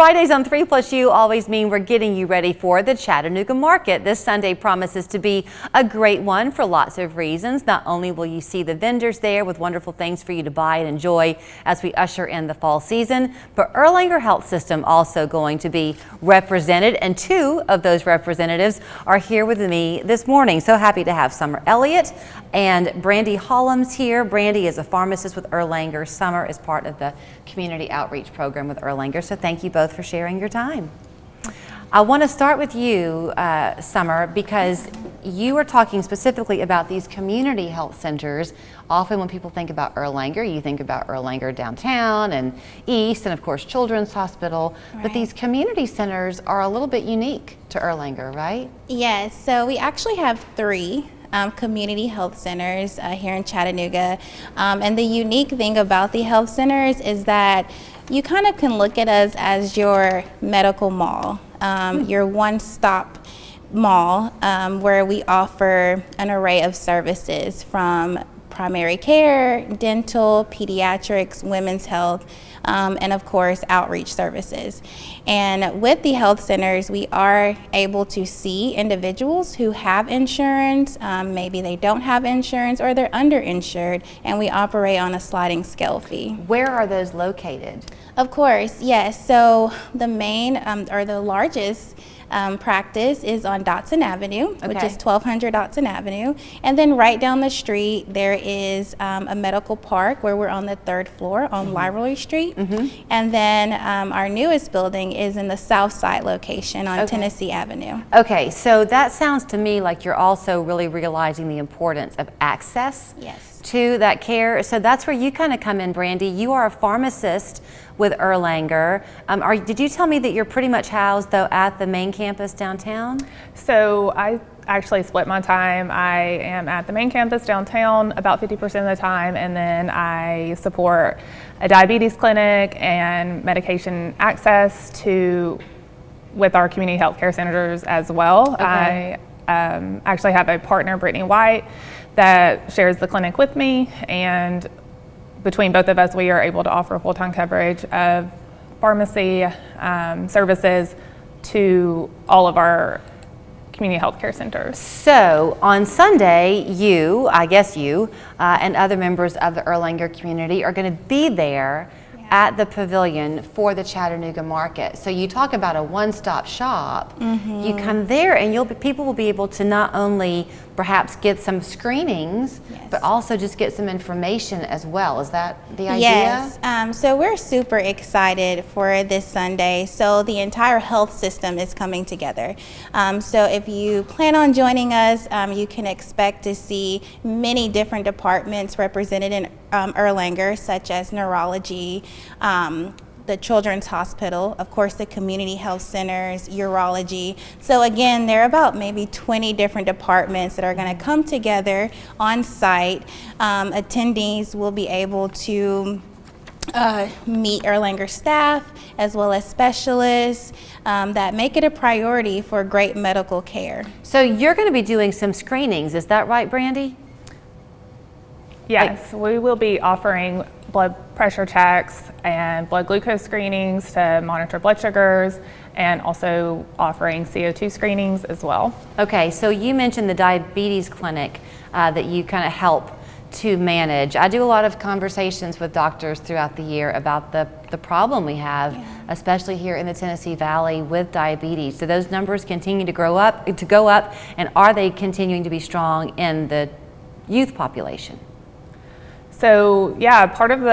Fridays on 3+U always mean we're getting you ready for the Chattanooga market. This Sunday promises to be a great one for lots of reasons. Not only will you see the vendors there with wonderful things for you to buy and enjoy as we usher in the fall season, but Erlanger Health System also going to be represented, and two of those representatives are here with me this morning. So happy to have Summer Elliott and Brandy Hollums here. Brandy is a pharmacist with Erlanger. Summer is part of the community outreach program with Erlanger. So thank you both for sharing your time. I want to start with you, Summer, because you are talking specifically about these community health centers. Often when people think about Erlanger, you think about Erlanger downtown and east, and of course Children's Hospital. Right. But these community centers are a little bit unique to Erlanger, right? Yes, so we actually have three community health centers here in Chattanooga. And the unique thing about the health centers is that you kind of can look at us as your medical mall, your one-stop mall where we offer an array of services from primary care, dental, pediatrics, women's health, and of course outreach services. And with the health centers, we are able to see individuals who have insurance, maybe they don't have insurance or they're underinsured, and we operate on a sliding scale fee. Where are those located? Of course, yes. So the main or the largest practice is on Dotson Avenue, which is 1200 Dotson Avenue. And then right down the street, there is a medical park where we're on the 3rd floor on Library Street. And then our newest building is in the South Side location on Tennessee Avenue. Okay, so that sounds to me like you're also really realizing the importance of access to that care. So that's where you kind of come in, Brandy. You are a pharmacist with Erlanger. Did you tell me that you're pretty much housed though at the main campus downtown? So I actually split my time. I am at the main campus downtown about 50% of the time, and then I support a diabetes clinic and medication access with our community health care centers as well. I actually have a partner, Brittany White, that shares the clinic with me, and between both of us, we are able to offer full-time coverage of pharmacy services to all of our community health care centers. So on Sunday, I guess you and other members of the Erlanger community are going to be there at the pavilion for the Chattanooga market. So you talk about a one-stop shop. You come there and people will be able to not only perhaps get some screenings, but also just get some information as well. Is that the idea? Yes, so we're super excited for this Sunday. So the entire health system is coming together. So if you plan on joining us, you can expect to see many different departments represented in Erlanger, such as neurology, the Children's Hospital, of course the community health centers, urology. So again, there are about maybe 20 different departments that are going to come together on site. Attendees will be able to meet Erlanger staff as well as specialists that make it a priority for great medical care. So you're going to be doing some screenings, is that right, Brandy? Yes, we will be offering blood pressure checks and blood glucose screenings to monitor blood sugars, and also offering CO2 screenings as well. Okay, so you mentioned the diabetes clinic that you kind of help to manage. I do a lot of conversations with doctors throughout the year about the problem we have, especially here in the Tennessee Valley with diabetes. Do those numbers continue to go up, and are they continuing to be strong in the youth population? So yeah, part of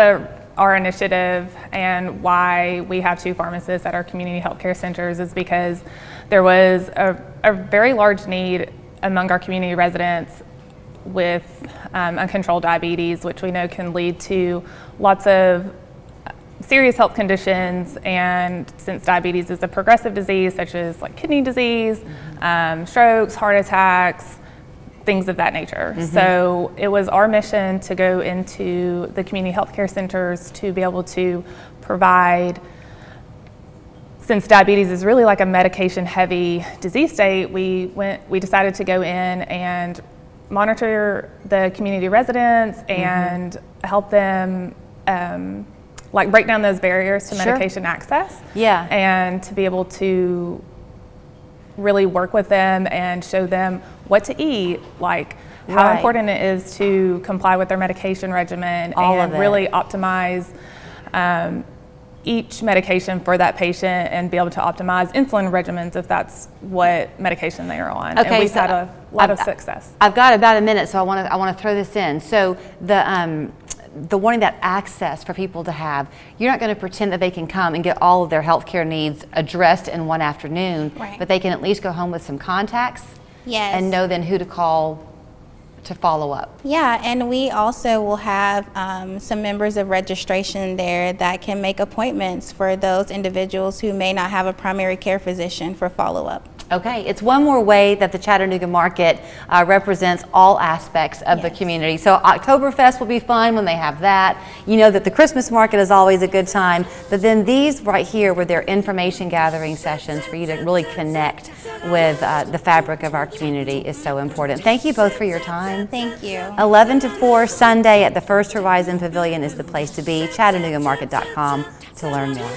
our initiative and why we have two pharmacists at our community health care centers is because there was a very large need among our community residents with uncontrolled diabetes, which we know can lead to lots of serious health conditions. And since diabetes is a progressive disease, such as like kidney disease, strokes, heart attacks, things of that nature. So it was our mission to go into the community health care centers to be able to provide, since diabetes is really like a medication heavy disease state, we decided to go in and monitor the community residents and help them like break down those barriers to Sure. medication access. Yeah. And to be able to really work with them and show them what to eat, like how Right. important it is to comply with their medication regimen All and of it. really optimize each medication for that patient and be able to optimize insulin regimens if that's what medication they are on. Okay, and we've so had a lot of success. I've got about a minute, so I want to throw this in. So the wanting that access for people to have, you're not going to pretend that they can come and get all of their healthcare needs addressed in one afternoon, Right. but they can at least go home with some contacts Yes. and know then who to call to follow up. Yeah, and we also will have some members of registration there that can make appointments for those individuals who may not have a primary care physician for follow-up. Okay, it's one more way that the Chattanooga market represents all aspects of the Yes. community. So Oktoberfest will be fun when they have that. You know that the Christmas market is always a good time, but then these right here were their information gathering sessions for you to really connect with the fabric of our community is so important. Thank you both for your time. Thank you. 11 to 4 Sunday at the First Horizon Pavilion is the place to be. ChattanoogaMarket.com to learn more.